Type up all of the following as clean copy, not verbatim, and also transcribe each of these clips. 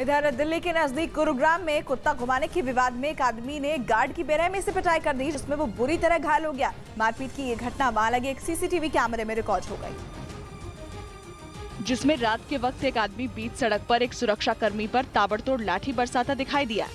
इधर दिल्ली के नजदीक गुरुग्राम में कुत्ता घुमाने के विवाद में एक आदमी ने गार्ड की बेरहमी से पिटाई कर दी, जिसमें वो बुरी तरह घायल हो गया। मारपीट की ये घटना वहां लगे एक सीसीटीवी कैमरे में रिकॉर्ड हो गई, जिसमें रात के वक्त एक आदमी बीच सड़क पर एक सुरक्षा कर्मी पर ताबड़तोड़ लाठी बरसाता दिखाई दिया।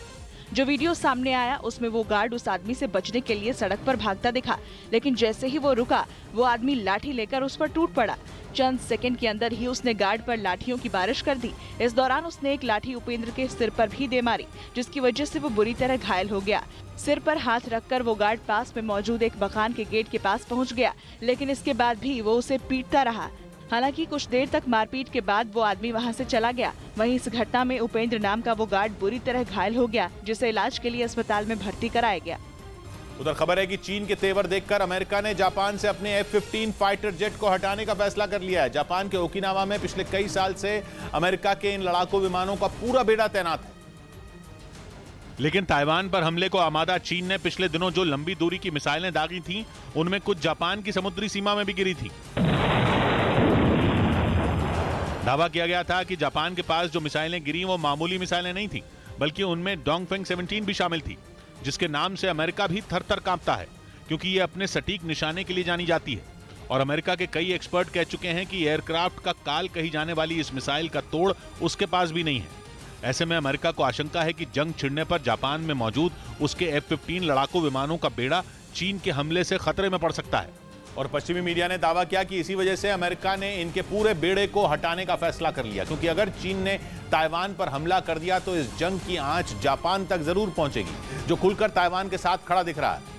जो वीडियो सामने आया उसमें वो गार्ड उस आदमी से बचने के लिए सड़क पर भागता दिखा, लेकिन जैसे ही वो रुका वो आदमी लाठी लेकर उस पर टूट पड़ा। चंद सेकंड के अंदर ही उसने गार्ड पर लाठियों की बारिश कर दी। इस दौरान उसने एक लाठी उपेंद्र के सिर पर भी दे मारी, जिसकी वजह से वो बुरी तरह घायल हो गया। सिर पर हाथ रखकर वो गार्ड पास में मौजूद एक मकान के गेट के पास पहुंच गया, लेकिन इसके बाद भी वो उसे पीटता रहा। हालांकि कुछ देर तक मारपीट के बाद वो आदमी वहां से चला गया। वहीं इस घटना में उपेंद्र नाम का वो गार्ड बुरी तरह घायल हो गया, जिसे इलाज के लिए अस्पताल में भर्ती कराया गया। उधर खबर है कि चीन के तेवर देखकर अमेरिका ने जापान से अपने F-15 फाइटर जेट को हटाने का फैसला कर लिया है। जापान के ओकिनावा में पिछले कई साल से अमेरिका के इन लड़ाकू विमानों का पूरा बेड़ा तैनात है। लेकिन ताइवान पर हमले को आमादा चीन ने पिछले दिनों जो लंबी दूरी की मिसाइलें दागी थीं, उनमें कुछ जापान की समुद्री सीमा में भी गिरी थी। दावा किया गया था कि जापान के पास जो मिसाइलें गिरी वो मामूली मिसाइलें नहीं थी, बल्कि उनमें डोंगफेंग 17 भी शामिल थी, जिसके नाम से अमेरिका भी थर-थर कांपता है, क्योंकि ये अपने सटीक निशाने के लिए जानी जाती है। और अमेरिका के कई एक्सपर्ट कह चुके हैं कि एयरक्राफ्ट का काल कही जाने वाली इस मिसाइल का तोड़ उसके पास भी नहीं है। ऐसे में अमेरिका को आशंका है कि जंग छिड़ने पर जापान में मौजूद उसके F-15 लड़ाकू विमानों का बेड़ा चीन के हमले से खतरे में पड़ सकता है। और पश्चिमी मीडिया ने दावा किया कि इसी वजह से अमेरिका ने इनके पूरे बेड़े को हटाने का फैसला कर लिया, क्योंकि अगर चीन ने ताइवान पर हमला कर दिया तो इस जंग की आंच जापान तक जरूर पहुंचेगी, जो खुलकर ताइवान के साथ खड़ा दिख रहा है।